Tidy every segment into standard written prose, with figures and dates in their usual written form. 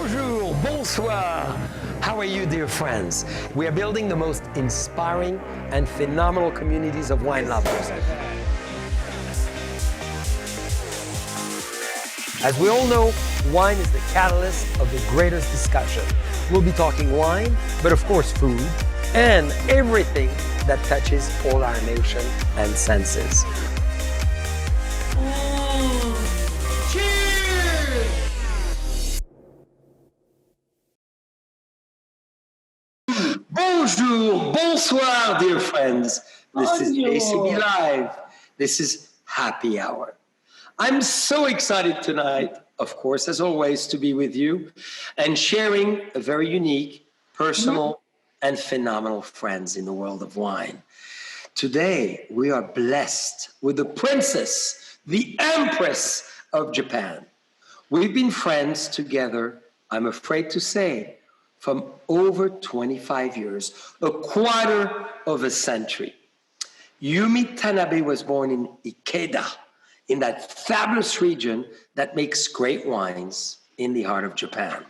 Bonjour, bonsoir. How are you, dear friends? We are building the most inspiring and phenomenal communities of wine lovers. As we all know, wine is the catalyst of the greatest discussion. We'll be talking wine, but of course food, and everything that touches all our emotion and senses. Bonjour, bonsoir, dear friends. This is JCB Live. This is Happy Hour. I'm so excited tonight, of course, as always, to be with you and sharing a very unique, personal, and phenomenal friends in the world of wine. Today, we are blessed with the princess, the empress of Japan. We've been friends together, I'm afraid to say, from over 25 years, a quarter of a century. Yumi Tanabe was born in Ikeda, in that fabulous region that makes great wines in the heart of Japan.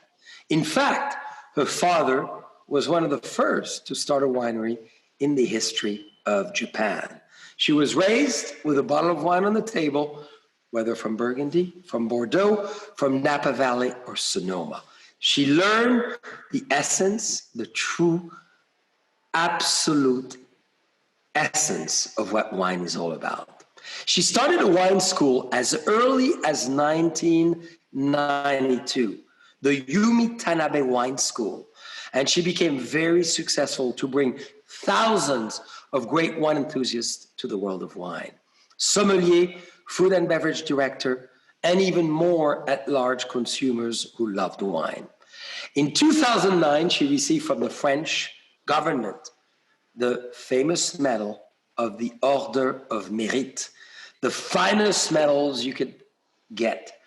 In fact, her father was one of the first to start a winery in the history of Japan. She was raised with a bottle of wine on the table, whether from Burgundy, from Bordeaux, from Napa Valley, or Sonoma. She learned the essence, the true, absolute essence of what wine is all about. She started a wine school as early as 1992, the Yumi Tanabe Wine School, and she became very successful to bring thousands of great wine enthusiasts to the world of wine. Sommelier, food and beverage director, and even more at-large consumers who loved wine. In 2009, she received from the French government the famous medal of the Order of Mérite, the finest medals you could get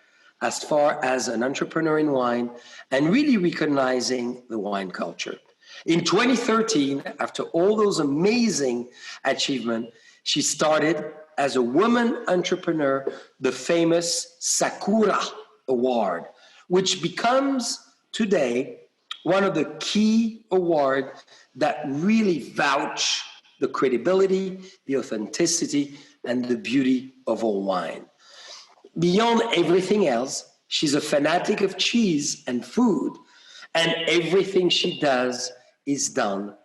as far as an entrepreneur in wine and really recognizing the wine culture. In 2013, after all those amazing achievements, she started as a woman entrepreneur, the famous Sakura Award, which becomes today one of the key awards that really vouch the credibility, the authenticity, and the beauty of all wine. Beyond everything else, she's a fanatic of cheese and food, and everything she does is done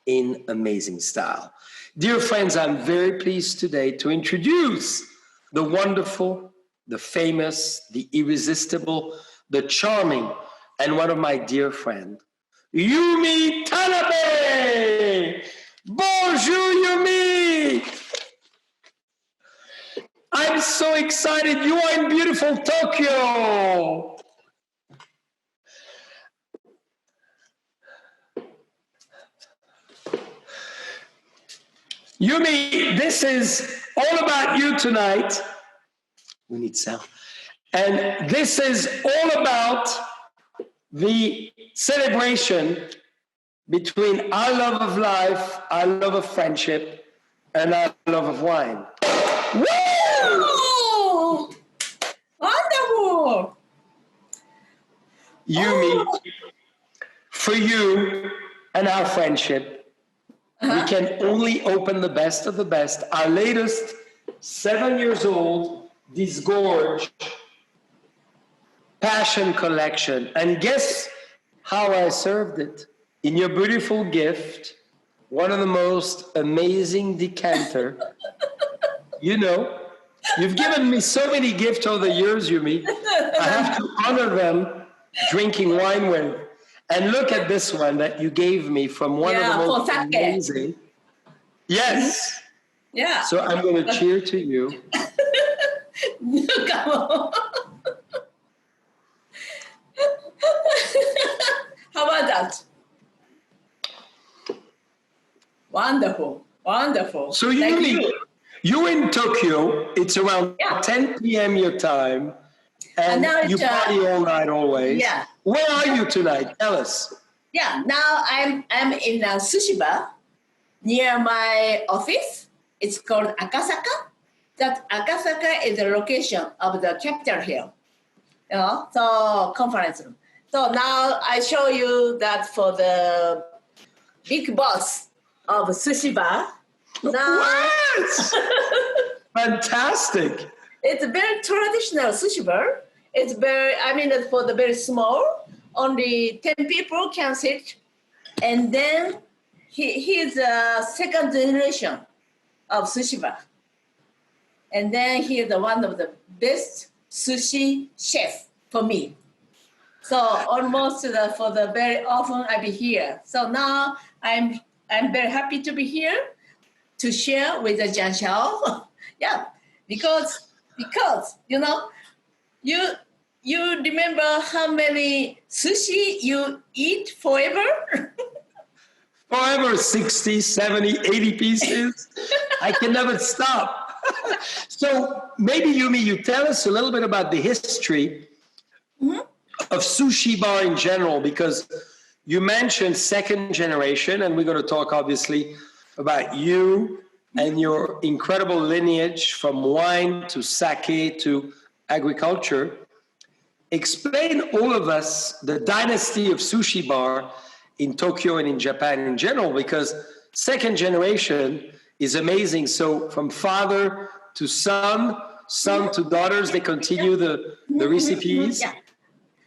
in amazing style. Dear friends, I'm very pleased today to introduce the wonderful, the famous, the irresistible, the charming, and one of my dear friends, Yumi Tanabe! Bonjour, Yumi! I'm so excited. You are in beautiful Tokyo. Yumi, this is all about you tonight. We need sound. And this is all about the celebration between our love of life, our love of friendship, and our love of wine. Woo! Wonderful! Yumi, for you and our friendship, we can only open the best of the best. Our latest 7 years old, Disgorge Passion Collection. And guess how I served it? In your beautiful gift, one of the most amazing decanter. You know, you've given me so many gifts over the years, Yumi. I have to honor them drinking wine with. And look at this one that you gave me from one of the most amazing. Yes. Yeah. So I'm going to cheer to you. Come on. How about that? Wonderful. Wonderful. So you're in Tokyo. It's around 10 p.m. your time. And you party all night always. Yeah. Where are you tonight? Tell us. Yeah, now I'm in a sushi bar near my office. It's called Akasaka. That Akasaka is the location of the Capitol Hill. So conference room. So now I show you that for the big boss of sushi bar. Now, What? Fantastic. it's a very traditional sushi bar. It's very, I mean, for the very small, only 10 people can sit. And then he's a second generation of sushi bar. And then he's one of the best sushi chef for me. So almost for the very often I be here. So now I'm very happy to be here to share with the Jiang Xiao. Yeah, because you know you remember how many sushi you eat forever? Forever 60, 70, 80 pieces. I can never stop. So maybe Yumi, you tell us a little bit about the history of sushi bar in general, because you mentioned second generation, and we're going to talk obviously about you and your incredible lineage from wine to sake to agriculture. Explain all of us the dynasty of sushi bar in Tokyo and in Japan in general, because second generation is amazing. So from father to son, son to daughters, they continue the recipes. Yeah.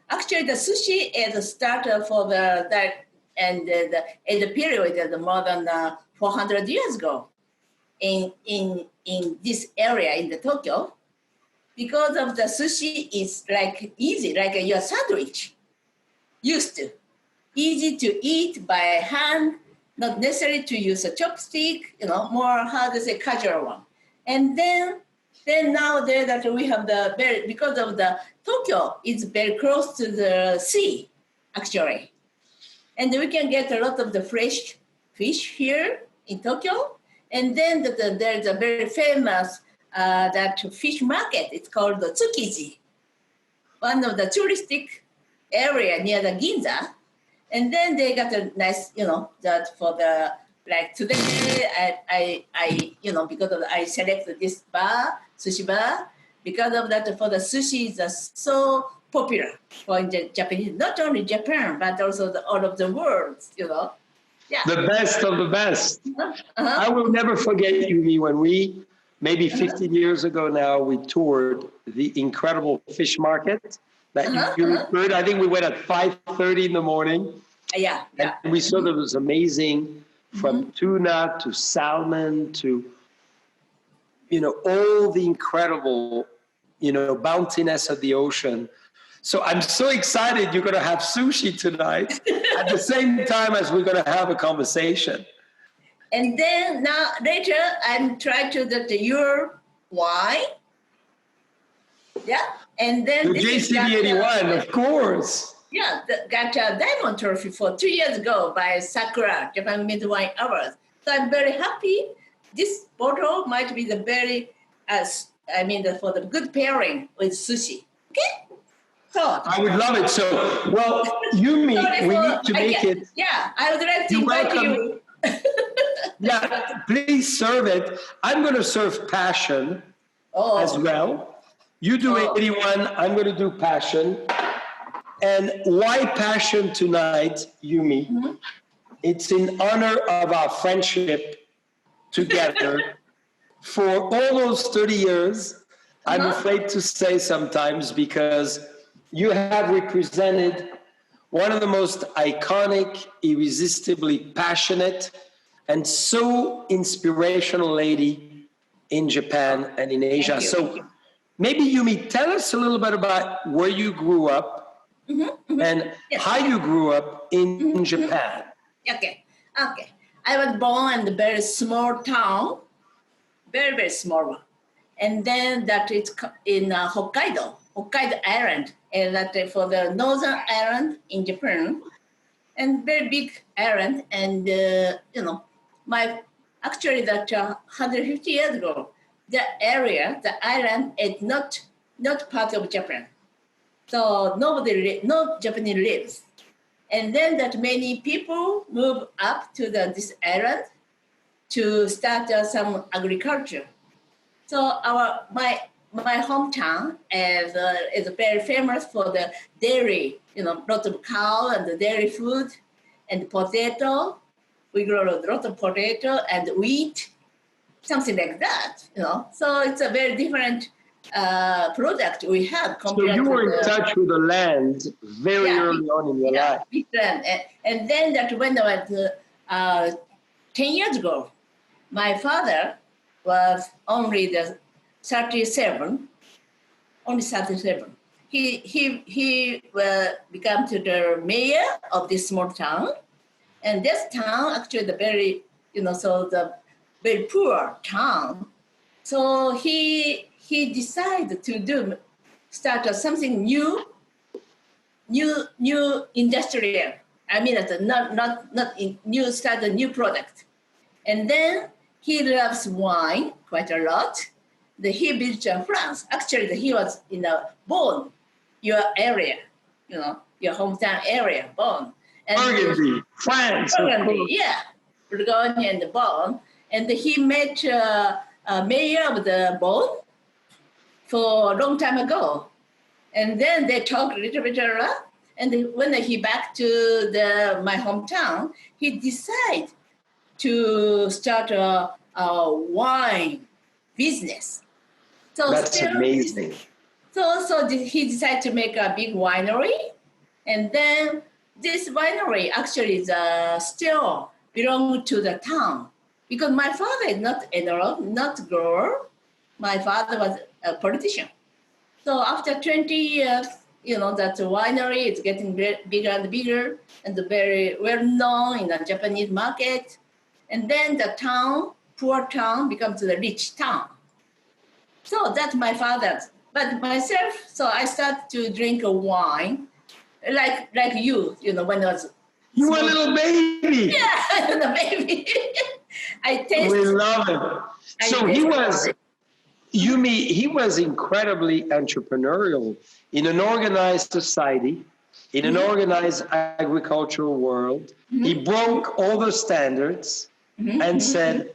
Actually, the sushi is a starter for that and in the period of more than 400 years ago in this area in the Tokyo, because of the sushi is like easy, like your sandwich, used to easy to eat by hand, not necessary to use a chopstick, more how to say casual one. And then now there that we have because of the Tokyo is very close to the sea, actually. And we can get a lot of the fresh fish here in Tokyo. And then there's a very famous that fish market. It's called the Tsukiji, one of the touristic area near the Ginza. And then they got a nice, that for the, like today, I because of I selected this bar, sushi bar, because of that for the sushi is so popular for the Japanese, not only Japan, but also all of the world, Yeah. The best of the best. I will never forget, Yumi, when we, maybe 15 years ago now, we toured the incredible fish market that you referred. I think we went at 5:30 in the morning. Yeah. And we saw that it was amazing, from tuna to salmon to, all the incredible, bountiness of the ocean. So I'm so excited you're going to have sushi tonight at the same time as we're going to have a conversation. And then now later I'm trying to get your wine. Yeah. And then The JCB 81, of course. Yeah, got a diamond trophy for 2 years ago by Sakura, Japan Mid Wine Awards. So I'm very happy. This bottle might be the very, for the good pairing with sushi. Okay? So I would love it. So, well, Yumi, we need to make it. Yeah, I would like to invite you. Yeah, please serve it. I'm going to serve passion as well. You do 81, I'm going to do passion. And why passion tonight, Yumi? It's in honor of our friendship together for almost 30 years. I'm afraid to say sometimes, because you have represented one of the most iconic, irresistibly passionate, and so inspirational lady in Japan and in Asia. So maybe, Yumi, tell us a little bit about where you grew up and how you grew up in Japan. Okay. I was born in a very small town, very, very small one. And then that it's in Hokkaido Island, and that for the northern island in Japan, and very big island. And, actually that 150 years ago, the island is not part of Japan. So no Japanese lives. And then that many people move up to this island to start some agriculture. So my hometown is very famous for the dairy, lot of cow and the dairy food and potato. We grow a lot of potato and wheat, something like that, So it's a very different product we have compared So you were to in touch with the land very early on in your life. big land. And then that when I was 10 years ago, my father was only 37, only 37. He became to the mayor of this small town, and this town actually the very the very poor town. So he decided to start something new industrial. I mean, not new, start a new product. And then he loves wine quite a lot. He visited France. Actually, he was born your area, your hometown area, born. And Burgundy, France. Burgundy, yeah, Burgundy and Bonn. And he met mayor of the Bonn for a long time ago. And then they talked a little bit around. And when he back to my hometown, he decided to start a wine business. So that's amazing. So he decided to make a big winery, and then this winery actually is still belong to the town because my father is not grower. My father was a politician. So after 20 years, that winery is getting bigger and bigger and very well known in the Japanese market. And then the town, poor town, becomes the rich town. So that's my father's. But myself, so I started to drink a wine, like you, when I was. You were a little baby. Yeah, the baby. I taste. We love him. So he was incredibly entrepreneurial in an organized society, in an organized agricultural world. He broke all the standards and said,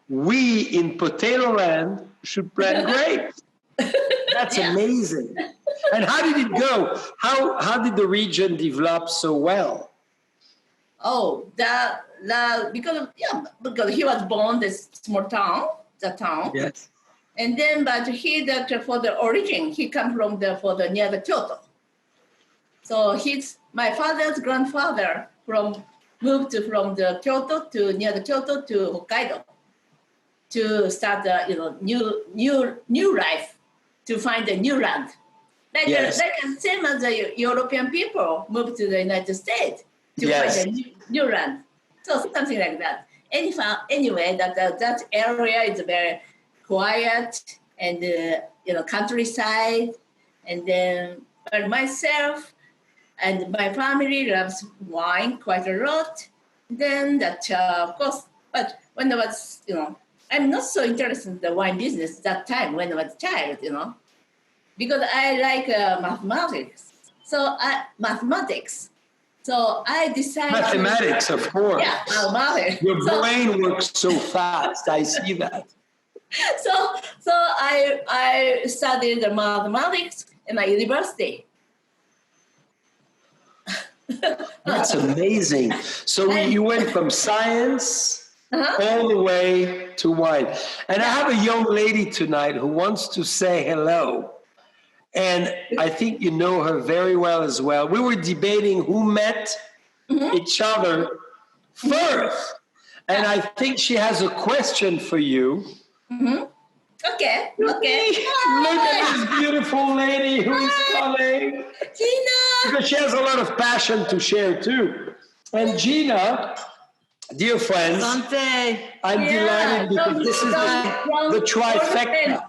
we in potato land should plant grapes. That's amazing. And how did it go? How did the region develop so well? Oh, because he was born this small town, the town. Yes. And then, but for the origin, he come from near the Kyoto. So my father's grandfather moved from the Kyoto to near the Kyoto to Hokkaido to start new life, to find a new land. Like same as the European people moved to the United States to find a new land. So something like that. Anyway, that area is very quiet and countryside, and then but myself and my family loves wine quite a lot. Then that of course, but when I was I'm not so interested in the wine business that time when I was a child, because I like mathematics. So mathematics. So I decided. Mathematics, of course. Yeah, mathematics. Your brain works so fast. I see that. So I studied the mathematics in my university. That's amazing. So you went from science all the way to wine. And I have a young lady tonight who wants to say hello. And I think you know her very well as well. We were debating who met each other first. And I think she has a question for you. Okay. Look at this beautiful lady who is coming. Gina! Because she has a lot of passion to share too. And Gina, dear friends, I'm delighted because this is the trifecta.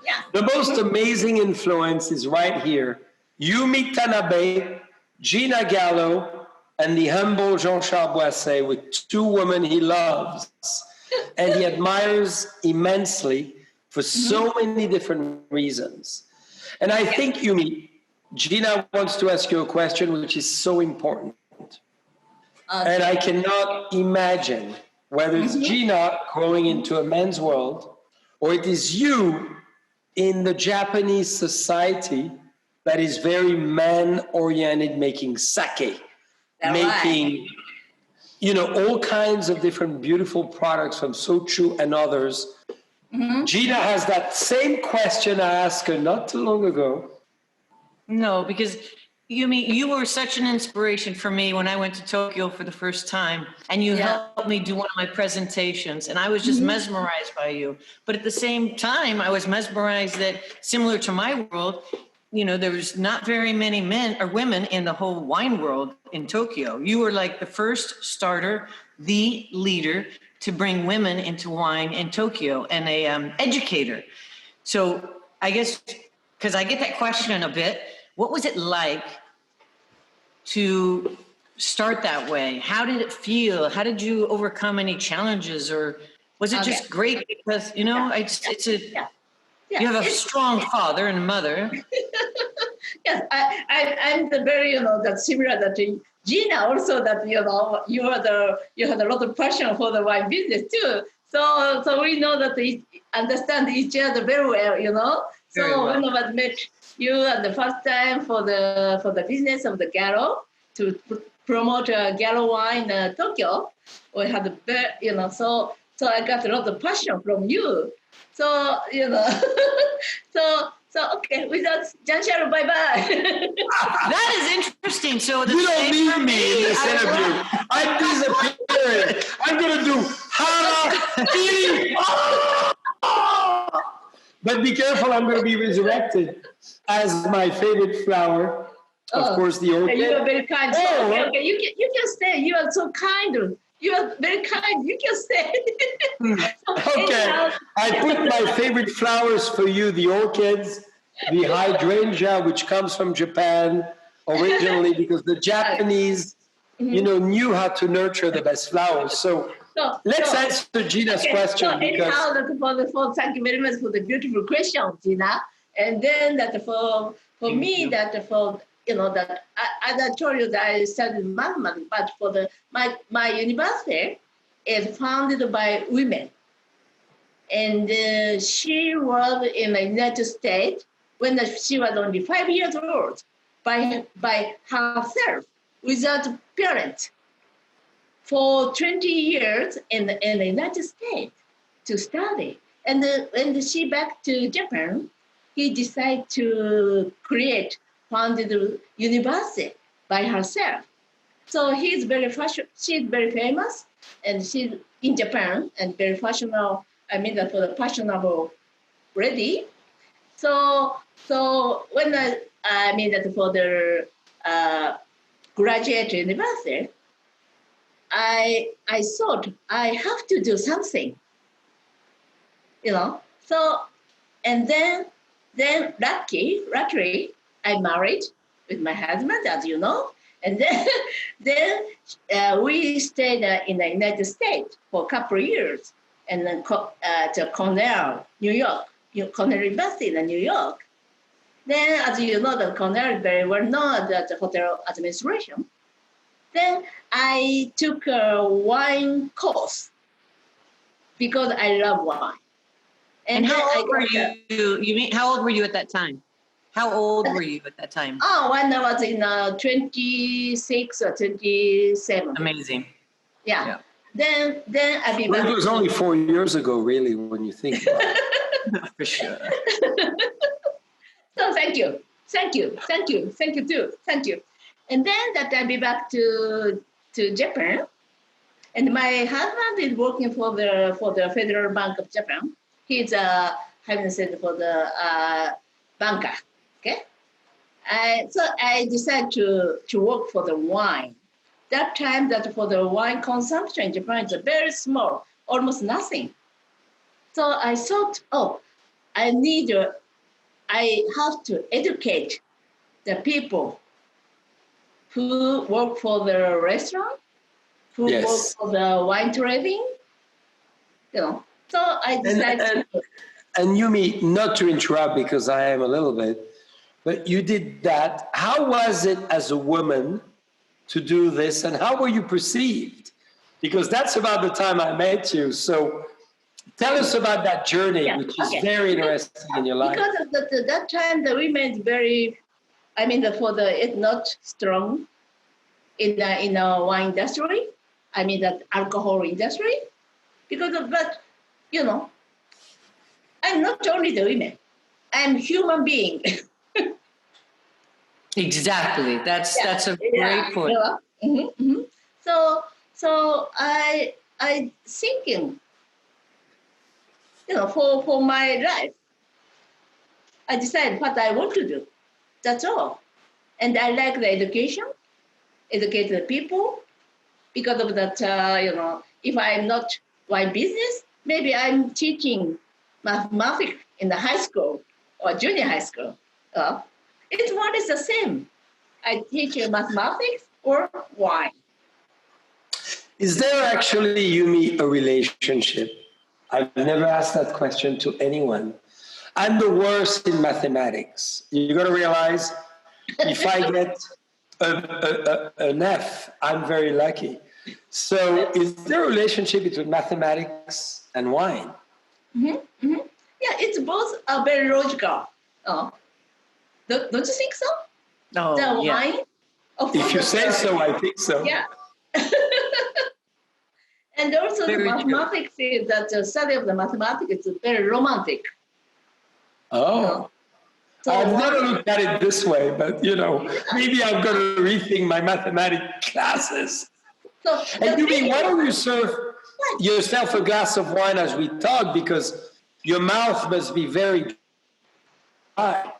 Yeah. The most amazing influence is right here. Yumi Tanabe, Gina Gallo, and the humble Jean-Charles Boisset with two women he loves and he admires immensely for so many different reasons. And I think, Yumi, Gina wants to ask you a question which is so important. And I cannot imagine whether it's Gina growing into a man's world or it is you in the Japanese society that is very man-oriented, making sake, making, you know, all kinds of different beautiful products from sochu and others. Gina has that same question I asked her not too long ago. No, because Yumi, you were such an inspiration for me when I went to Tokyo for the first time, and you helped me do one of my presentations, and I was just mesmerized by you. But at the same time, I was mesmerized that, similar to my world, you know, there was not very many men or women in the whole wine world in Tokyo. You were like the first starter, the leader to bring women into wine in Tokyo, and a educator. So I guess, because I get that question a bit, what was it like to start that way? How did it feel? How did you overcome any challenges, or was it just great because, you know, you have a strong father and mother. Yes, I'm the very, you know, that similar that Gina also, that, you know, you had a lot of passion for the wine business too. So we know that we understand each other very well, you know. So when I met you at the first time for the business of the Gallo to promote Gallo wine in Tokyo, we had a, you know, so I got a lot of passion from you. So, you know, so okay, without Jean-Charles, bye-bye. That is interesting. So you don't need me in this interview. I'm disappearing. I'm going to do but be careful, I'm going to be resurrected as my favorite flower. Of course, the orchid. You are very kind. Okay, you can stay. You are so kind. You are very kind. You can stay. Okay, I put my favorite flowers for you, the orchids, the hydrangea, which comes from Japan originally, because the Japanese, you know, knew how to nurture the best flowers. So let's answer Gina's question. So anyhow, thank you very much for the beautiful question, Gina. And then that for me, that for, you know, that as I told you that I studied mathematics, but for my university is founded by women. And she was in the United States when she was only 5 years old by herself, without parents, for 20 years in the United States to study. And when she back to Japan, he decided to founded a university by herself. So she's very famous, and she's in Japan and very fashionable. I mean that for the fashionable lady. So when I mean that for the graduate university, I thought I have to do something, you know. So and then luckily I married with my husband, as you know, and then we stayed in the United States for a couple of years, and then to Cornell, New York, Cornell University in New York. Then, as you know, the Cornell is very well known as the hotel administration. Then I took a wine course because I love wine. And how old were you? You mean, how old were you at that time? How old were you at that time? Oh, when I was in 26 or 27. Amazing. Yeah. Then I be back. It was only 4 years ago, really, when you think about it. For sure. So thank you too. And then that I be back to Japan, and my husband is working for the Federal Bank of Japan. He's having said for the banker. Okay, so I decided to work for the wine. That time, that for the wine consumption in Japan is very small, almost nothing. So I thought, I have to educate the people who work for the restaurant, who work for the wine trading, you know. So I decided. And Yumi, not to interrupt because I am a little bit, but you did that. How was it as a woman to do this, and how were you perceived? Because that's about the time I met you. So Tell us about that journey, which is very interesting in your life. Because of that time, the women is very, it's not strong in the wine industry. That alcohol industry. Because of that, I'm not only the women. I'm human being. Exactly. That's a great point. So I thinking, for my life, I decide what I want to do. That's all. And I like the educate the people, because of that, if I'm not wine business, maybe I'm teaching mathematics in the high school or junior high school. It's more or less the same. I teach mathematics or wine. Is there actually, Yumi, a relationship? I've never asked that question to anyone. I'm the worst in mathematics. You got to realize, if I get an F, I'm very lucky. So is there a relationship between mathematics and wine? Yeah, it's both very logical. Don't you think so? Oh, the yeah. wine. If you say so, I think so. Yeah. And also Very the mathematics is that the study of the mathematics is very romantic. Oh. So I've never looked at it this way, but maybe I'm going to rethink my mathematics classes. So And Yumi, why don't you serve yourself a glass of wine as we talk, because your mouth must be very dry.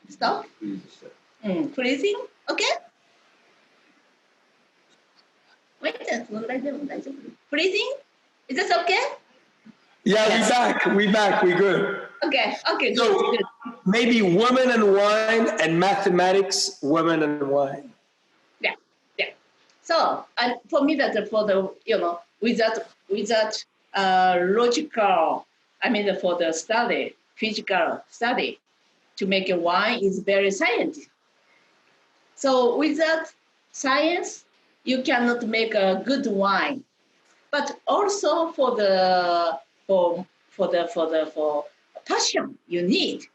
Stop. Freezing. Okay. Wait, freezing. Is this okay? Yeah, we back. We good. Okay. So Good. maybe women and wine, and mathematics, women and wine. Yeah. So, for me, that for the without logical, for the study, physical study, to make a wine is very scientific. So without science, you cannot make a good wine. But also for passion you need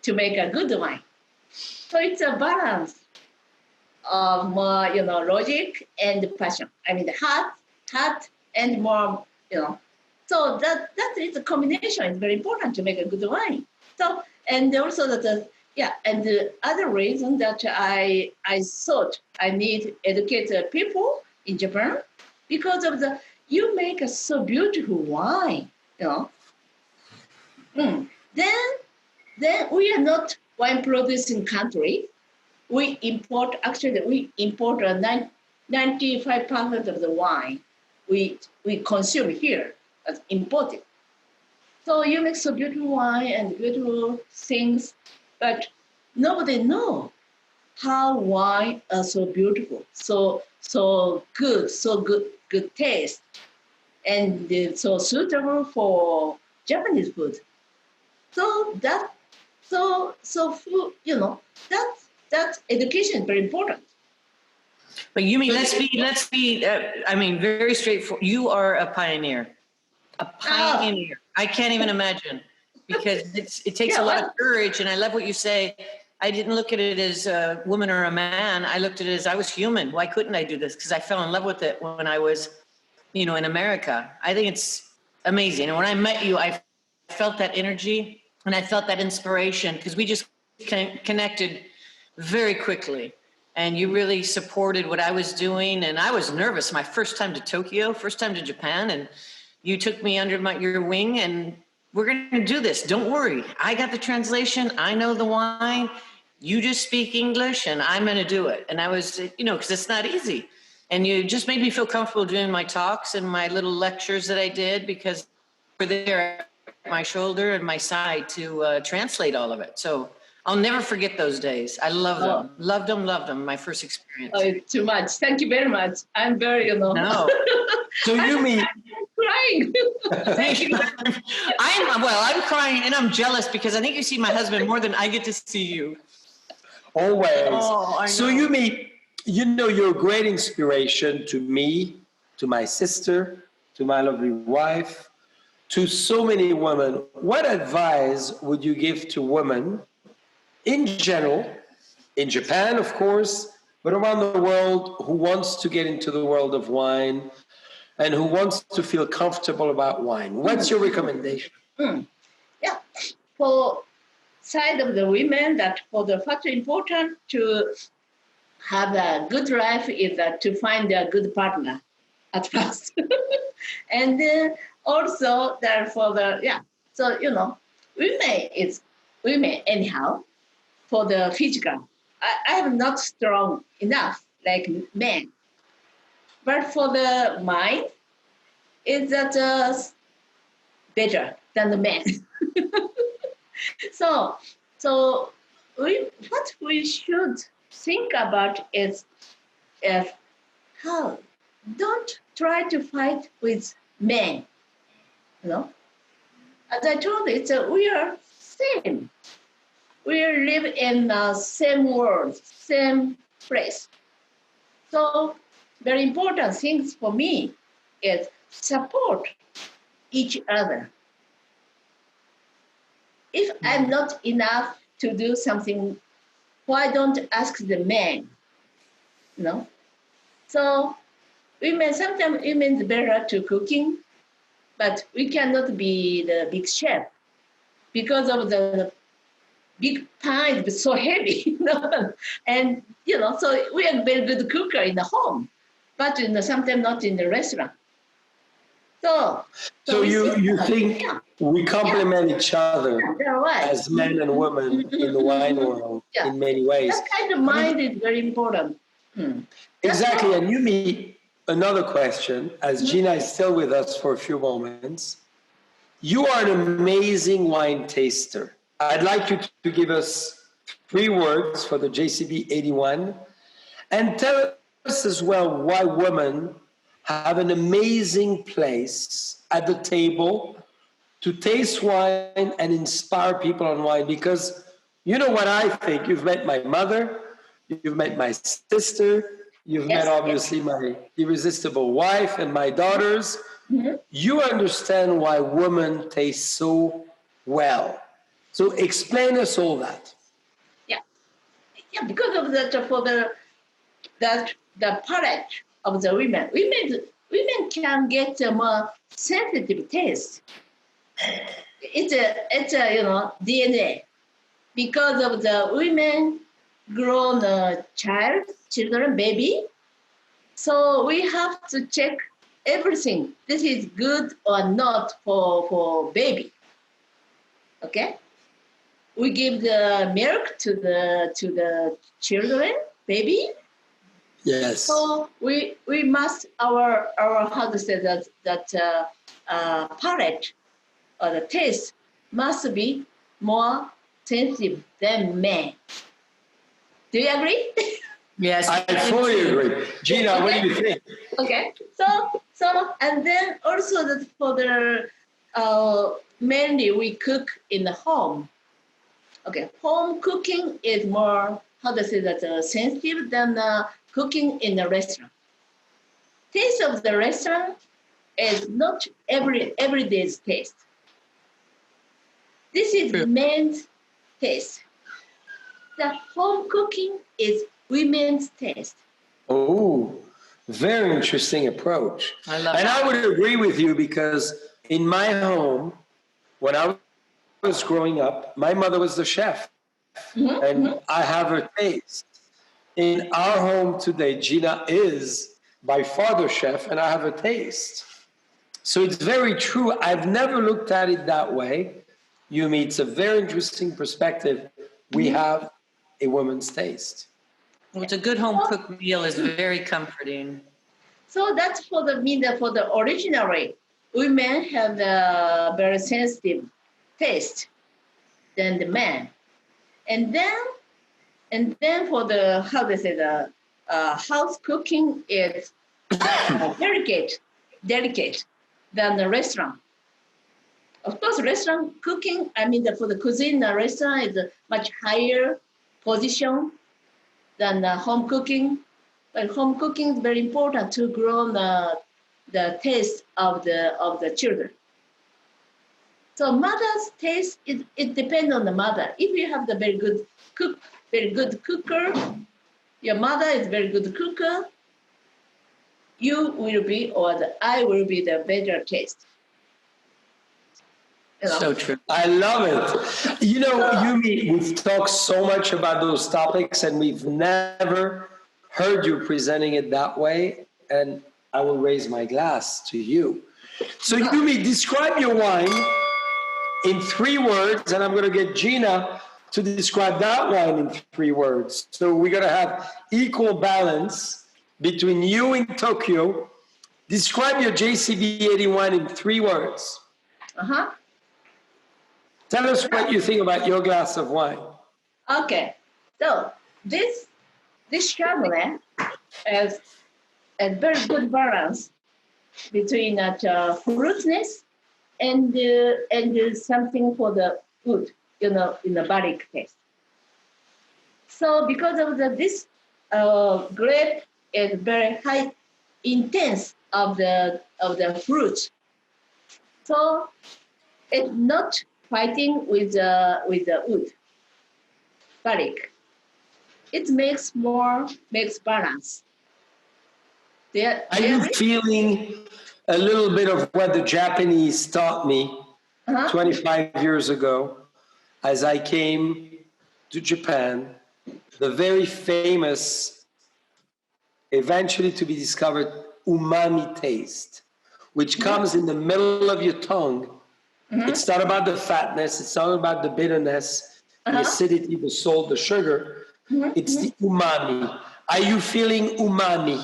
to make a good wine. So it's a balance of more, logic and passion. The heart and more, So that is a combination. It's very important to make a good wine. So, and also and the other reason that I thought I need educate people in Japan, because of you make a so beautiful wine, Then we are not wine producing country. We import 95% of the wine we consume here as imported. So you make so beautiful wine and beautiful things, but nobody knows how wine are so beautiful, so good taste, and so suitable for Japanese food. So food, that education is very important. But Yumi, let's be. Very straightforward. You are a pioneer. A pioneer. I can't even imagine, because it takes a lot of courage. And I love what you say. I didn't look at it as a woman or a man. I looked at it as I was human. Why couldn't I do this? Because I fell in love with it when I was, in America. I think it's amazing. And when I met you, I felt that energy and I felt that inspiration, because we just connected very quickly. And you really supported what I was doing. And I was nervous. My first time to Tokyo, first time to Japan. And you took me under your wing, and we're going to do this. Don't worry. I got the translation. I know the wine. You just speak English, and I'm going to do it. And I was, because it's not easy. And you just made me feel comfortable doing my talks and my little lectures that I did, because you were there at my shoulder and my side to translate all of it. So I'll never forget those days. I love them. Loved them. My first experience. Oh, too much. Thank you very much. I'm very, No. So Yumi, crying. Thank you. I'm crying, and I'm jealous, because I think you see my husband more than I get to see you. Always. Oh, I So know. you're a great inspiration to me, to my sister, to my lovely wife, to so many women. What advice would you give to women in general, in Japan, of course, but around the world, who wants to get into the world of wine and who wants to feel comfortable about wine? What's your recommendation? Yeah. For side of the women, that for the first important to have a good life is to find a good partner at first. And then also that for the, so, women is women anyhow for the physical. I am not strong enough like men. But for the mind, is that better than the men. So, so what we should think about is how don't try to fight with men. You know, as I told you, we are same. We live in the same world, same place. So, very important things for me is support each other. If I'm not enough to do something, why don't ask the man? You know. So sometimes women's better to cooking, but we cannot be the big chef because of the big pan is so heavy, And so we are very good cooker in the home, but sometimes not in the restaurant. So You think yeah, we complement each other right. as men and women in the wine world in many ways? That kind of mind is very important. Exactly. And Yumi, another question, as Gina is still with us for a few moments. You are an amazing wine taster. I'd like you to give us 3 words for the JCB 81 and tell us as well why women have an amazing place at the table to taste wine and inspire people on wine. Because you know what I think? You've met my mother, you've met my sister, you've met obviously my irresistible wife and my daughters. You understand why women taste so well. So explain us all that. Yeah, because of that, for the palate of the women can get a more sensitive taste. It's a DNA because of the women grown children, baby. So we have to check everything. This is good or not for baby. Okay. We give the milk to the children, baby. Yes. So we must our how to say that palate or the taste must be more sensitive than men. Do you agree? Yes. I fully agree. Gina, what do you think? Okay. So and then also that for the mainly we cook in the home. Okay, home cooking is more, how to say that, sensitive than cooking in the restaurant. Taste of the restaurant is not every day's taste. This is men's taste. The home cooking is women's taste. Oh, very interesting approach. I love and that. I would agree with you because in my home, when I was growing up, my mother was the chef and I have her taste. In our home today, Gina is by far the chef and I have a taste. So it's very true. I've never looked at it that way. Yumi, it's a very interesting perspective. We have a woman's taste. Well, it's a good home cooked meal is very comforting. So that's for the originally, women have a very sensitive taste than the men, and then for the how they say the house cooking is delicate than the restaurant. Of course, restaurant cooking, for the cuisine, the restaurant is a much higher position than home cooking. But home cooking is very important to grow the taste of the children. So mother's taste, it depends on the mother. If you have the very good cooker, your mother is very good cooker, you will be, I will be the better taste. You know? So true. I love it. You know, Yumi, we've talked so much about those topics and we've never heard you presenting it that way. And I will raise my glass to you. So Yumi, describe your wine in 3 words, and I'm going to get Gina to describe that wine in 3 words. So we're going to have equal balance between you and Tokyo. Describe your JCB 81 in 3 words. Uh-huh. Tell us what you think about your glass of wine. Okay. So this Chardonnay has a very good balance between that fruitness and something for the wood, in the barric taste. So because of this grape is very high, intense of the fruit. So it's not fighting with the wood, barric. It makes balance. Are you feeling a little bit of what the Japanese taught me 25 years ago as I came to Japan? The very famous, eventually to be discovered, umami taste, which comes in the middle of your tongue. It's not about the fatness, it's not about the bitterness, the acidity, the salt, the sugar. It's the umami. Are you feeling umami?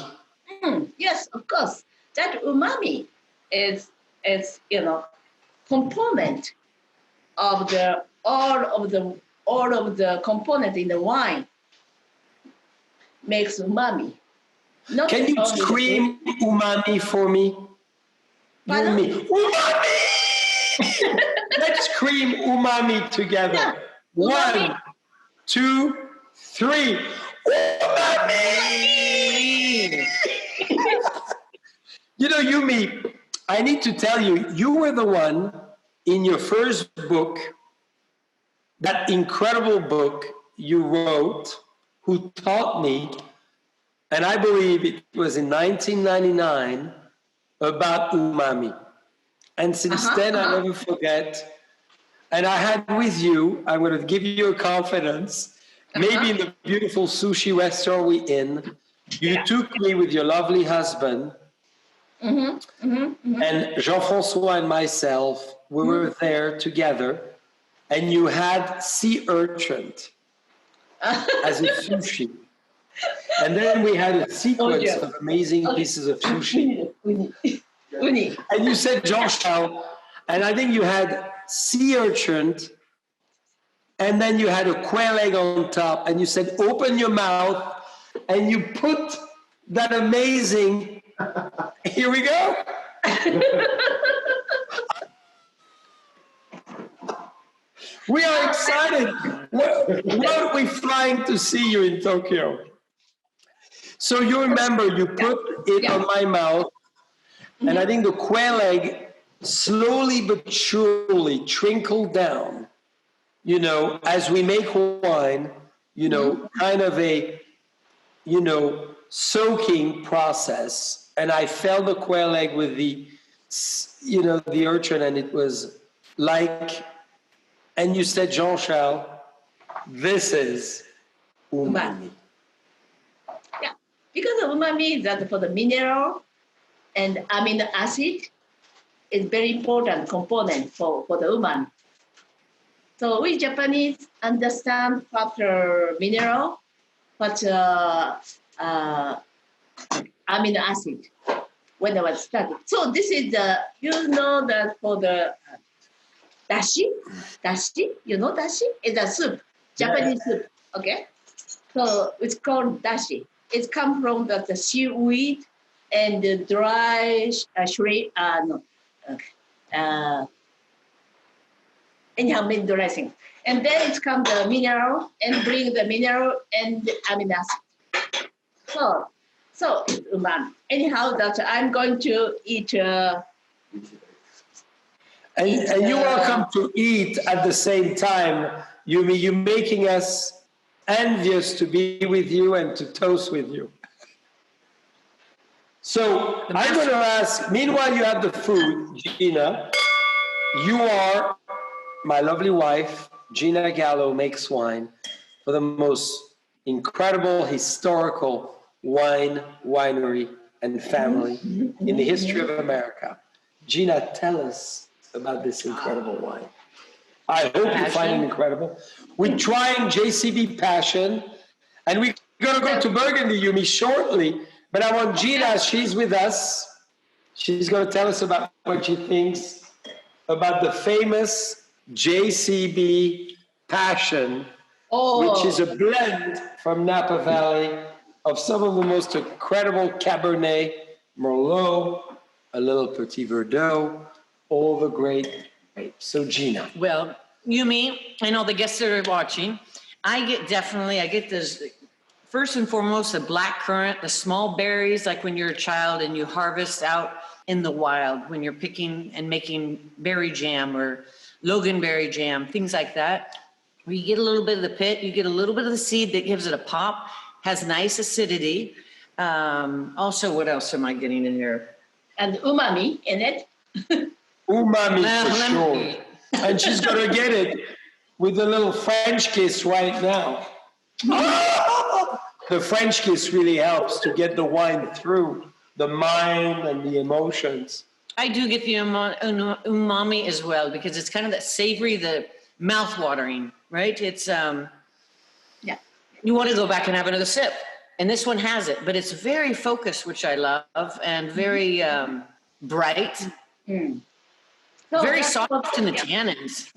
Yes, of course. That umami is component of all of the component in the wine makes umami. Not Can you only scream umami for me? Pardon? Yumi, umami! Let's scream umami together. Yeah. 1, 2, 3. Umami! You know, Yumi, I need to tell you, you were the one in your first book, that incredible book you wrote, who taught me, and I believe it was in 1999, about umami. And since then, I never forget. And I had with you, I'm going to give you a confidence, maybe in the beautiful sushi restaurant we in, you took me with your lovely husband, and Jean-François and myself, we were there together, and you had sea urchin as a sushi. And then we had a sequence of amazing pieces of sushi. Uni. And you said Jean-Charles, and I think you had sea urchin, and then you had a quail egg on top, and you said, open your mouth, and you put that amazing, here we go. We are excited. What are we flying to see you in Tokyo? So you remember, you put it on my mouth, and I think the quail egg slowly but surely trickled down, as we make wine, kind of a, soaking process. And I felt the quail egg with the, the urchin, and it was like, and you said, Jean-Charles, this is umami. Yeah, because of umami, that for the mineral and amino acid is very important component for the umami. So we Japanese understand what mineral, what amino acid when I was studying. So this is that for the dashi, dashi, it's a soup, Japanese soup, okay? So it's called dashi. It comes from the seaweed and the dry shrimp, anyhow, make dry thing. And then it comes the mineral and bring the mineral and the amino acid. So anyhow, that I'm going to eat. And you're welcome to eat at the same time, Yumi. You're making us envious to be with you and to toast with you. So I'm going to ask, meanwhile you have the food, Gina, you are my lovely wife, Gina Gallo makes wine for the most incredible historical winery and family in the history of America. Gina, tell us about this incredible wine. I hope you find it incredible. We're trying JCB Passion, and we're going to go to Burgundy, Yumi, shortly. But I want Gina, she's with us. She's going to tell us about what she thinks about the famous JCB Passion, which is a blend from Napa Valley of some of the most incredible Cabernet, Merlot, a little Petit Verdot, all the great grapes. So Gina. Well, Yumi, I know the guests that are watching, I get this, first and foremost, the black currant, the small berries, like when you're a child and you harvest out in the wild, when you're picking and making berry jam or loganberry jam, things like that, where you get a little bit of the pit, you get a little bit of the seed that gives it a pop, has nice acidity. Also, what else am I getting in here? And umami in it. Umami for sure. And she's going to get it with a little French kiss right now. The French kiss really helps to get the wine through the mind and the emotions. I do get the umami as well, because it's kind of that savory, the mouth-watering, right? It's, you want to go back and have another sip. And this one has it, but it's very focused, which I love, and very bright. So very soft in the tannins.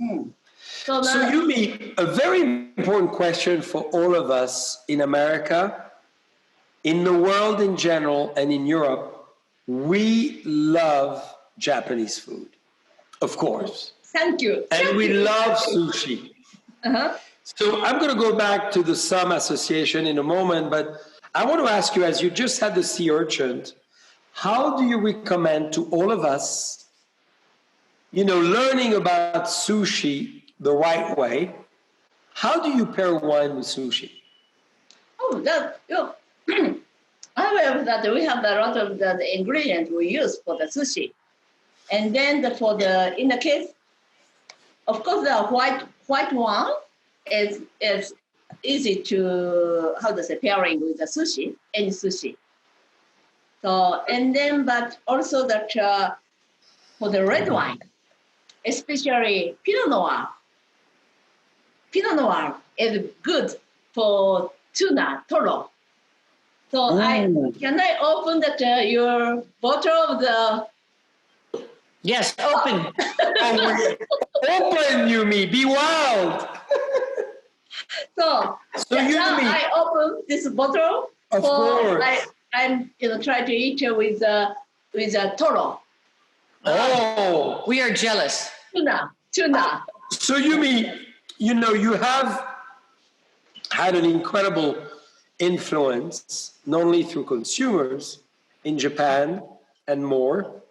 So Yumi, a very important question for all of us in America, in the world in general, and in Europe, we love Japanese food, of course. Thank you. And we love sushi. So I'm going to go back to the SUM Association in a moment, but I want to ask you, as you just had the sea urchin, how do you recommend to all of us, learning about sushi the right way? How do you pair wine with sushi? However, that we have a lot of the ingredients we use for the sushi, and then in the case, of course, the white wine is easy to pairing with the sushi, any sushi. So but also that for the red wine, especially Pinot Noir. Pinot Noir is good for tuna, toro. So can I open your bottle of the? Yes, open. Open, Yumi, be wild. So now I open this bottle. Of course. I'm try to eat it with a toro. Oh, we are jealous. Tuna. So Yumi, you have had an incredible influence, not only through consumers in Japan and more,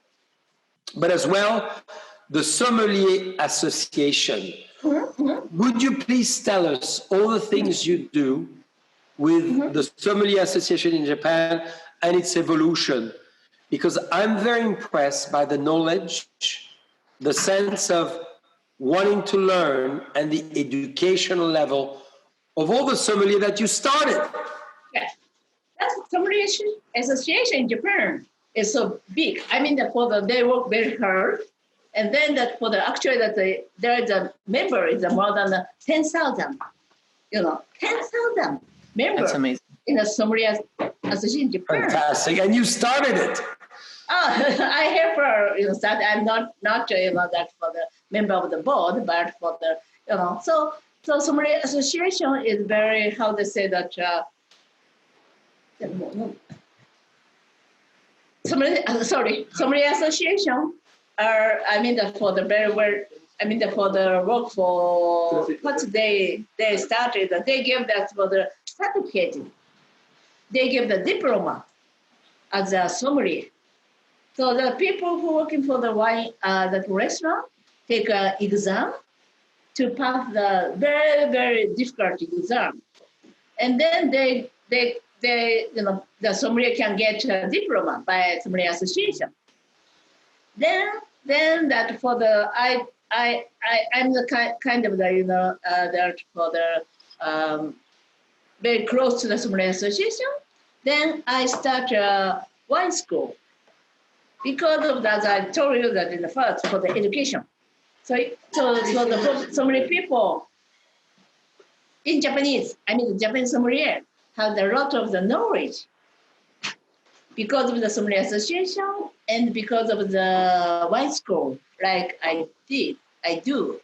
but as well the Sommelier Association. Would you please tell us all the things you do with the Sommelier Association in Japan and its evolution? Because I'm very impressed by the knowledge, the sense of wanting to learn, and the educational level of all the sommelier that you started. Yes, that's Sommelier Association in Japan is so big. I mean, they work very hard, and then there is a member is more than 10,000. 10,000 members. That's amazing. In the Sommelier Association in Japan. Fantastic, and you started it. I have that I'm not that for the member of the board, but for the so Sommelier Association is very Sommelier Association for the work for what they started, they give that for the certificate. they give the diploma as a sommelier. So the people who working for the wine, the restaurant, take an exam to pass the very, very difficult exam. And then they the sommelier can get a diploma by sommelier association. Then that for the, I'm the kind of the, that for the, very close to the sommelier association. Then I start a wine school. Because of that, I told you that in the first, for the education. So many people in Japanese, the Japanese sommelier have a lot of the knowledge because of the sommelier association and because of the wine school, like I do.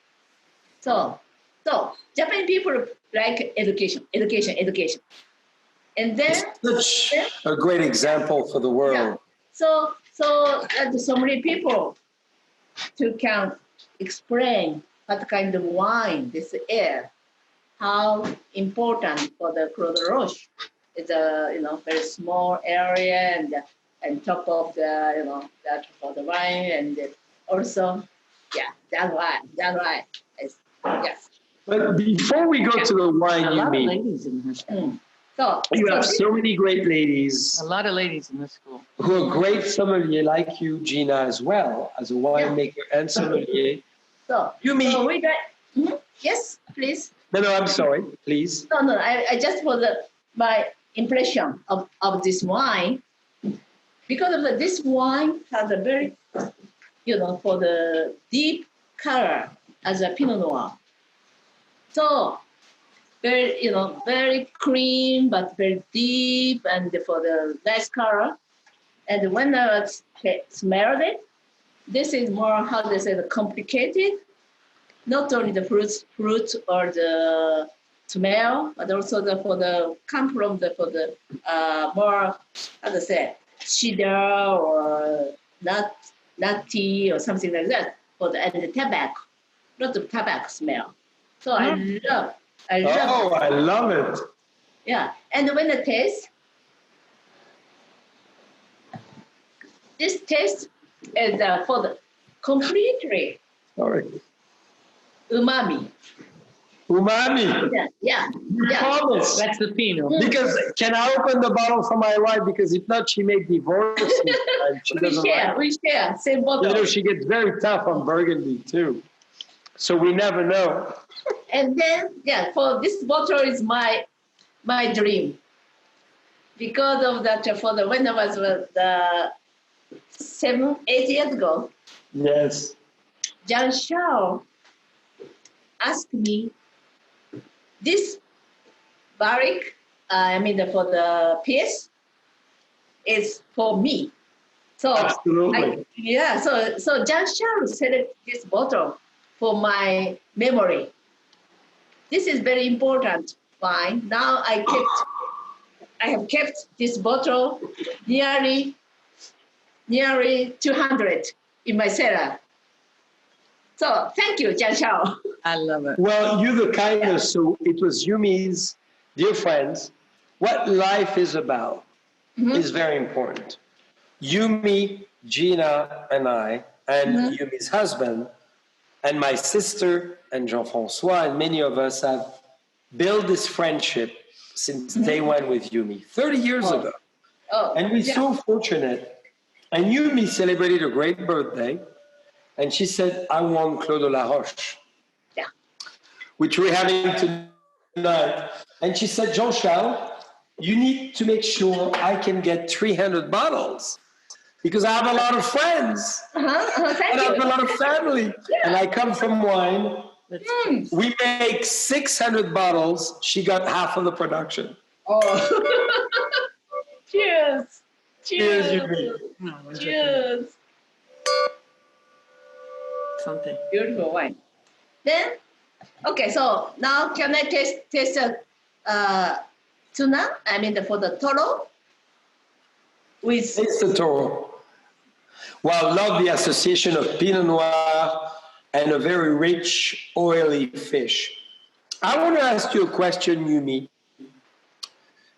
So Japanese people like education. And then Such a great example for the world. Yeah. So many people to can explain what kind of wine this is, how important for the Claude Roche. It's a very small area and top of the that for the wine and also that's why yes. But before we go to the wine, A lot of Yumi, ladies in this school. you have so many great ladies A lot of ladies in this school. who are great sommelier like you, Gina, as well, as a winemaker and sommelier. So Yumi. So we got, yes, please. No, I'm sorry, please. No, I just for my impression of this wine, because of this wine has a very, for the deep color as a Pinot Noir. So very, very clean but very deep and for the nice color. And when I smelled it, this is more how they say the complicated. Not only the fruit or the smell, but also for the more, how to say, cedar or nutty or something like that. And the tobacco, lot of tobacco smell. So I love. I love it. Yeah, and when the taste, this taste is for the completely Sorry. umami. Umami. Yeah. Promise. That's the Pinot. Because can I open the bottle for my wife? Because if not, she may divorce me. And she doesn't like. We share, same bottle. She gets very tough on Burgundy too. So we never know. And then, for this bottle is my dream. Because of that, when I was 7-8 years ago, Yes. Jean Charles asked me, this barrique, for the piece, is for me. So Absolutely. So Jean Charles selected this bottle for my memory. This is very important wine. Now I have kept this bottle nearly 200 in my cellar. So thank you, Jean Charles. I love it. Well, you're the kindest. So it was Yumi's, dear friends, what life is about is very important. Yumi, Gina, and I, and Yumi's husband, and my sister, and Jean-François, and many of us have built this friendship since day one with Yumi, 30 years ago. And we're so fortunate. And Yumi celebrated a great birthday, and she said, I want Claude de la Roche, which we're having tonight. And she said, Jean-Charles, you need to make sure I can get 300 bottles because I have a lot of friends and I have a lot of family. And I come from wine. We make 600 bottles. She got half of the production. Oh. Cheers. Cheers, Yumi. Cheers. Something. Beautiful wine. Then, okay, so now can I taste tuna? For the toro. With It's the Toro. Well, love the association of Pinot Noir and a very rich, oily fish. I want to ask you a question, Yumi.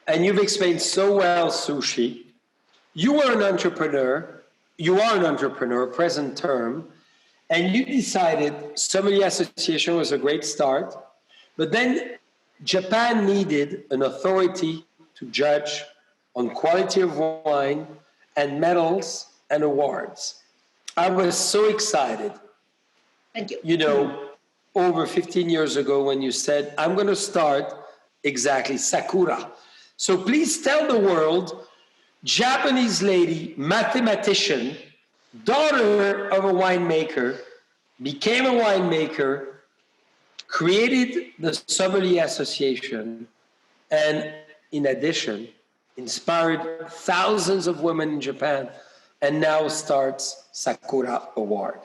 and you've explained so well sushi. You were an entrepreneur, you are an entrepreneur, present term, and you decided Sommelier Association was a great start, but then Japan needed an authority to judge on quality of wine and medals and awards. I was so excited, Thank you. you know, over 15 years ago when you said, I'm going to start exactly Sakura. So please tell the world, Japanese lady, mathematician, daughter of a winemaker, became a winemaker, created the Sommelier Association, and in addition, inspired thousands of women in Japan, and now starts Sakura Award.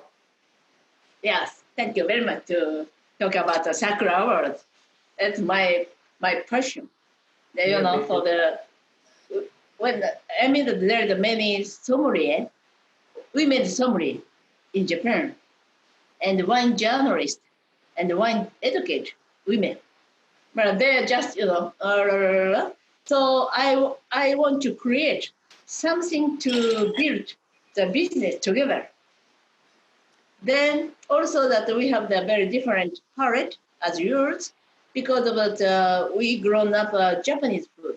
Yes, thank you very much to talk about the Sakura Award. That's my passion. You know, for the there are many sommelier, women sommelier in Japan, and wine journalist and wine educate women. But they're just, so I want to create something to build the business together. Then also that we have the very different palate as yours because of the we grown up Japanese food,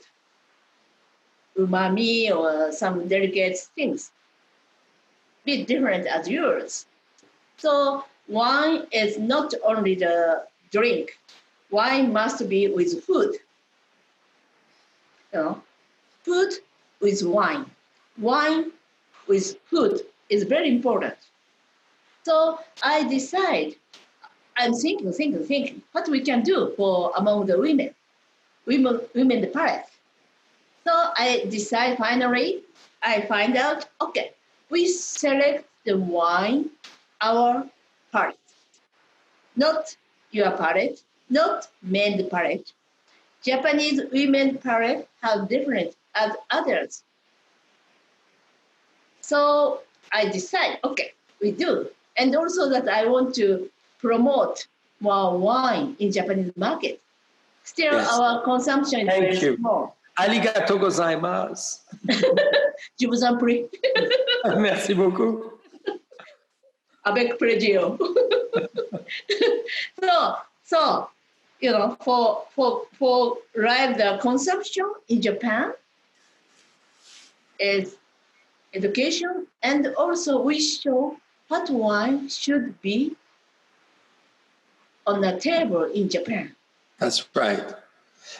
umami or some delicate things, bit different as yours. So wine is not only the drink. Wine must be with food. You know, food with wine. Wine with food is very important. So I decide, I'm thinking, what we can do for among the women the palate. So I decide finally, I find out, okay, we select the wine, our palate. Not your palate, not men's palate. Japanese women's palate have different as others. So I decide, okay, we do. And also that I want to promote more wine in Japanese market. Still, Yes. our consumption is Thank very you. small. Arigatou gozaimasu. Je vous en prie. Merci beaucoup. Avec plaisir. So, you know, for drive the consumption in Japan is education, and also we show what wine should be on the table in Japan. That's right.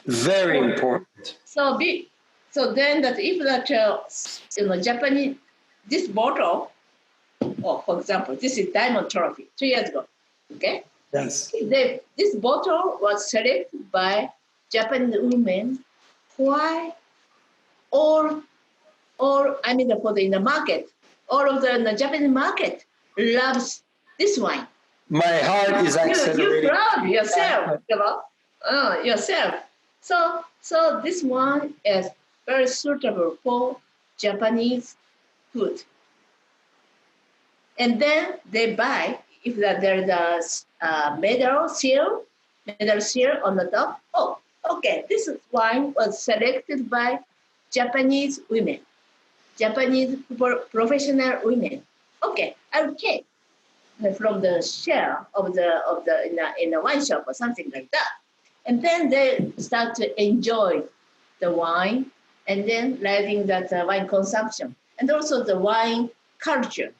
Very important. So then that if that Japanese this bottle, for example, this is Diamond Trophy 3 years ago. Okay. Yes. This bottle was selected by Japanese women. Why? For in the market, all of the Japanese market loves this wine. My heart is accelerating. You proud yourself, yourself. So this one is very suitable for Japanese food. And then they buy, if there's a medal seal on the top. Oh, okay, this wine was selected by Japanese women, Japanese professional women. Okay, I'll take from the share of the in a wine shop or something like that. And then they start to enjoy the wine and then letting that wine consumption and also the wine culture.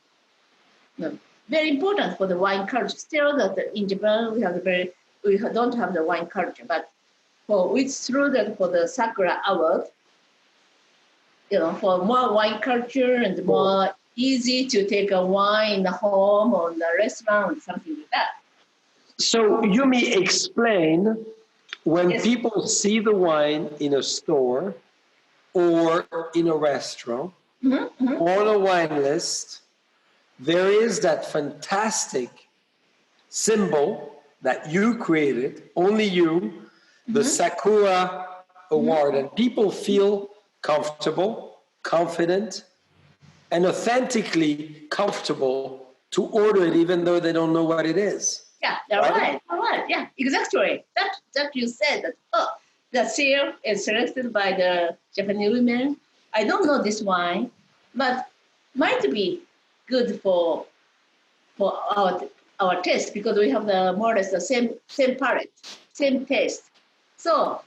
Very important for the wine culture. Still, that in Japan we don't have the wine culture, but for the Sakura Award, for more wine culture and more easy to take a wine in the home or in the restaurant or something like that. So Yumi, explain when Yes. people see the wine in a store or in a restaurant on a wine list, there is that fantastic symbol that you created, only you, the Sakura Award, and people feel comfortable, confident, and authentically comfortable to order it even though they don't know what it is. Yeah, you're right. Yeah, exactly. That you said that. the seal is selected by the Japanese women. I don't know this wine, but might be good for our taste because we have the more or less the same palate, same taste. So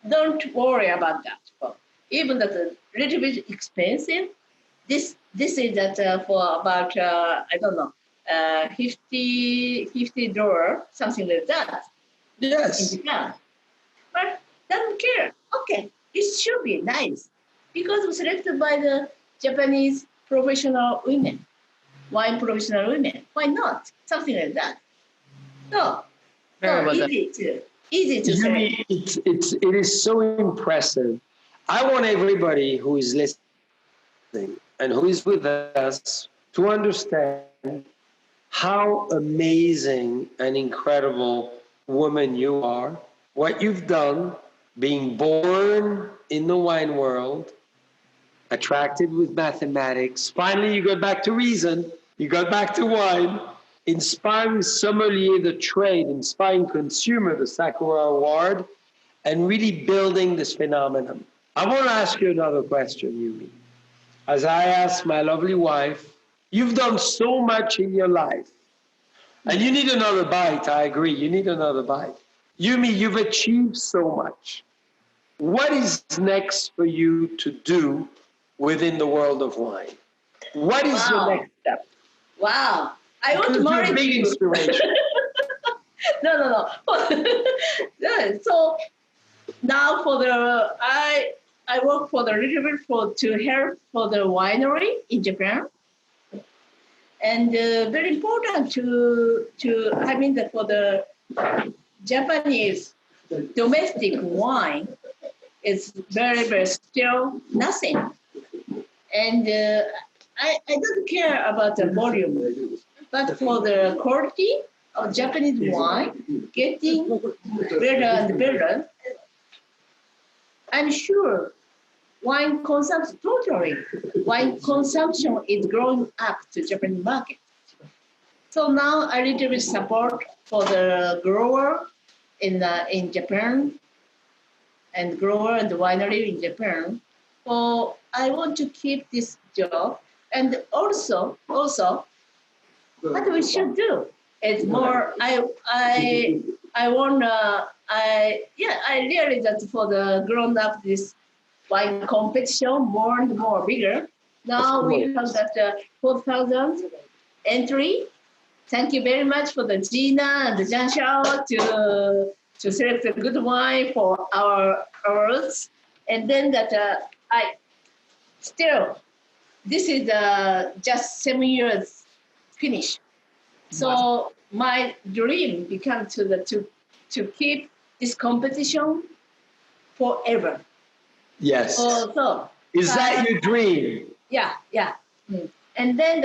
don't worry about that. Even that a little bit expensive. This is that for about I don't know $50 something like that in Yes. Japan. But doesn't care. Okay, it should be nice because it was selected by the Japanese professional women, wine professional women. Why not? Something like that. No, Very no, well done. easy to select. Yumi, it is so impressive. I want everybody who is listening and who is with us to understand how amazing and incredible woman you are, what you've done, being born in the wine world, attracted with mathematics. Finally, you got back to reason, you got back to wine, inspiring sommelier, the trade, inspiring consumer, the Sakura Award, and really building this phenomenon. I want to ask you another question, Yumi. As I asked my lovely wife, you've done so much in your life, and you need another bite. I agree, you need another bite. Yumi, you've achieved so much. What is next for you to do within the world of wine? What is your next step? Wow. I want to Because you're marry a big you. inspiration. No. Yeah, so now for the I work for the little bit to help for the winery in Japan, and very important for the Japanese domestic wine is very still nothing, and I don't care about the volume, but for the quality of Japanese wine getting better and better, I'm sure wine consumption is growing up to Japanese market. So now a little bit support for the grower in Japan and grower and winery in Japan. So I want to keep this job, and also what we should do is more. I wanna I realize that for the grown up this wine competition more and more bigger. Now we have that 4,000 entry. Thank you very much for the Gina and the Jean Xiao to select a good wine for ours. And then that I still this is just 7 years finish. So my dream becomes to keep this competition forever. Yes. So Is that your dream? yeah. And then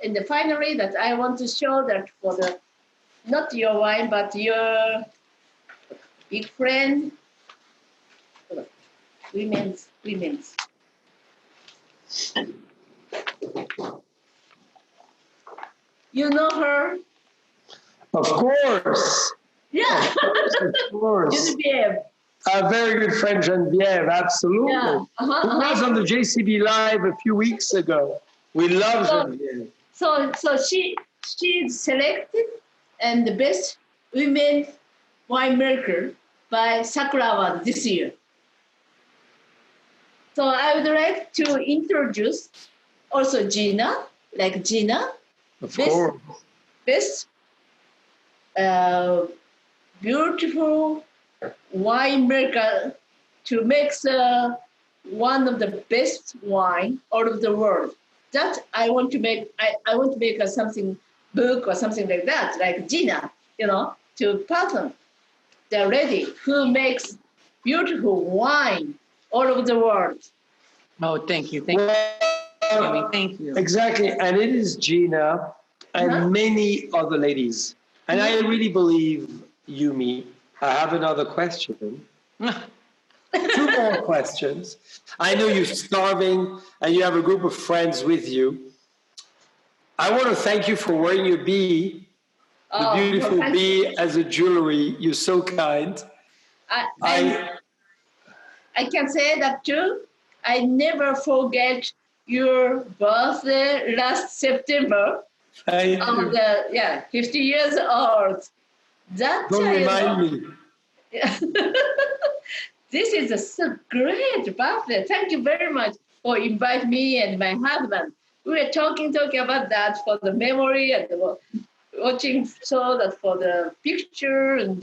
in the finally that I want to show that for the not your wine but your big friend, women's. You know her? Of course. Yeah. Of course. Genevieve. A very good friend, Genevieve, absolutely. Yeah. Who was on the JCB Live a few weeks ago. We love Genevieve. So she selected and the best women winemaker by Sakura Award this year. So I would like to introduce also Gina, Of course. best beautiful winemaker to make one of the best wine out of the world. That I want to make. I want to make something book or something like that, like Gina, to pattern the lady who makes beautiful wine all over the world. Oh, thank you. Well, Thank you. exactly. And it is Gina and many other ladies. And I really believe, Yumi, I have another question. 2 more questions. I know you're starving and you have a group of friends with you. I want to thank you for wearing your bee, the beautiful bee as a jewelry. You're so kind. I can say that too. I never forget your birthday last September. Thank you. 50 years old. That Don't remind me. This is a so great birthday. Thank you very much for inviting me and my husband. We were talking about that for the memory and watching so that for the picture and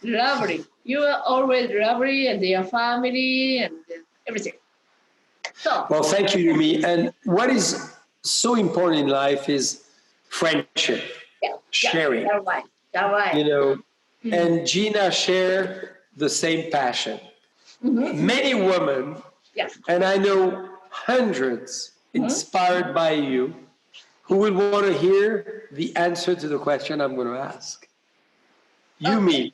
lovely. You are always lovely and your family and everything. So. Well, thank you, Yumi. And what is so important in life is friendship, sharing. That's right. That's right. You know, and Gina share the same passion. Many women, and I know hundreds inspired by you, who will want to hear the answer to the question I'm going to ask. Yumi,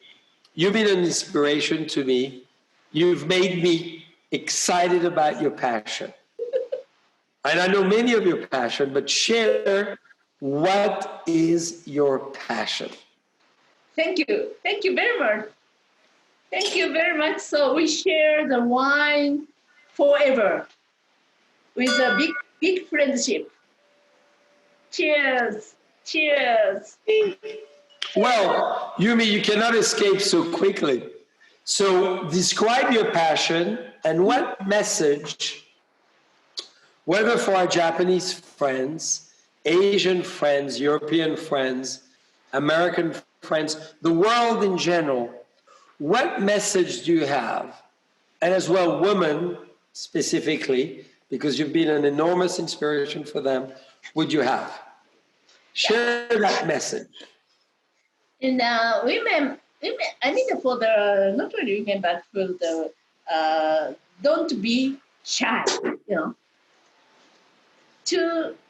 you've been an inspiration to me. You've made me excited about your passion. And I know many of your passion, but share, what is your passion? Thank you. Thank you very much. Thank you very much. So we share the wine forever with a big friendship. Cheers. Cheers. Well, Yumi, you cannot escape so quickly. So describe your passion and what message, whether for our Japanese friends, Asian friends, European friends, American friends, the world in general, what message do you have? And as well, women specifically, because you've been an enormous inspiration for them, would you have? Share that message. And women, I mean, for the, not only women, but for the, don't be shy,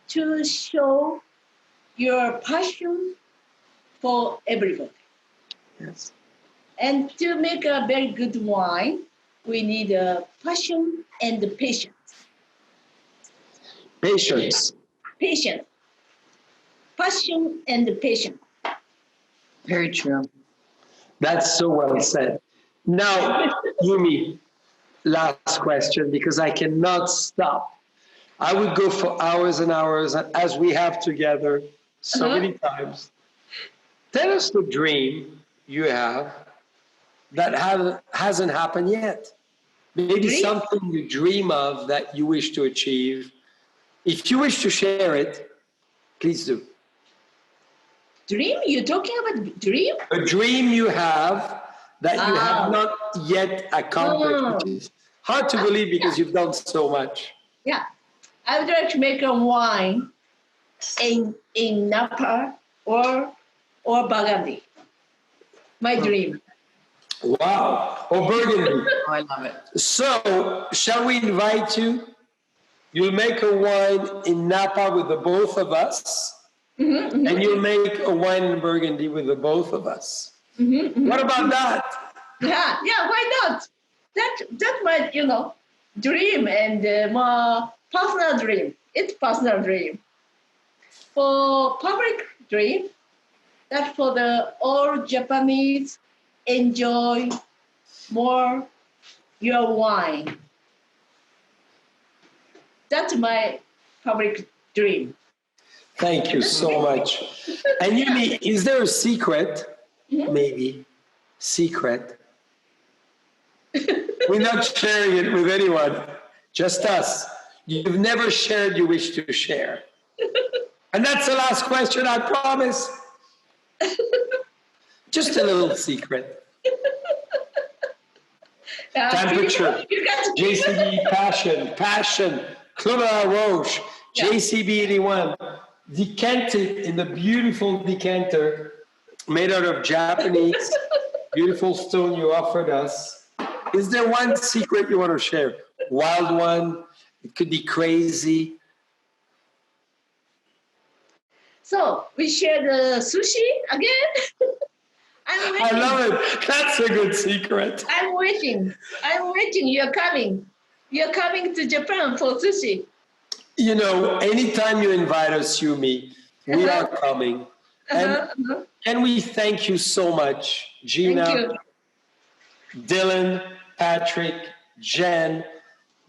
to show your passion for everybody. Yes. And to make a very good wine, we need passion and patience. Patience. Patience. Passion and patience. Very true. That's so well said. Now, Yumi, last question, because I cannot stop. I would go for hours and hours, as we have together so many times. Tell us the dream you have that hasn't happened yet. Maybe something you dream of that you wish to achieve. If you wish to share it, please do. Dream? You're talking about dream? A dream you have that you have not yet accomplished, which is hard to believe because you've done so much. Yeah. I would like to make a wine in Napa or Burgundy. My dream. Wow. Or Burgundy. I love it. So, shall we invite you? You'll make a wine in Napa with the both of us. And you'll make a wine in Burgundy with the both of us. What about that? Yeah, why not? That might, dream and more personal dream. It's personal dream. For public dream, that for the all Japanese enjoy more your wine. That's my public dream. Thank you so much. And Yumi, is there a secret? Maybe. Secret. We're not sharing it with anyone, just us. You've never shared you wish to share. And that's the last question, I promise. Just a little secret. Temperature, JCB passion, Club à la Roche, JCB 81, decanted in the beautiful decanter made out of Japanese beautiful stone you offered us. Is there one secret you want to share? Wild one? It could be crazy. So we share the sushi again. I love it. That's a good secret. I'm waiting. You're coming. You're coming to Japan for sushi. Anytime you invite us, Yumi, we are coming. And can we thank you so much, Gina? Thank you. Dylan, Patrick, Jen,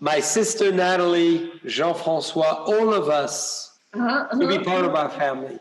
my sister Natalie, Jean-Francois, all of us to be part of our family.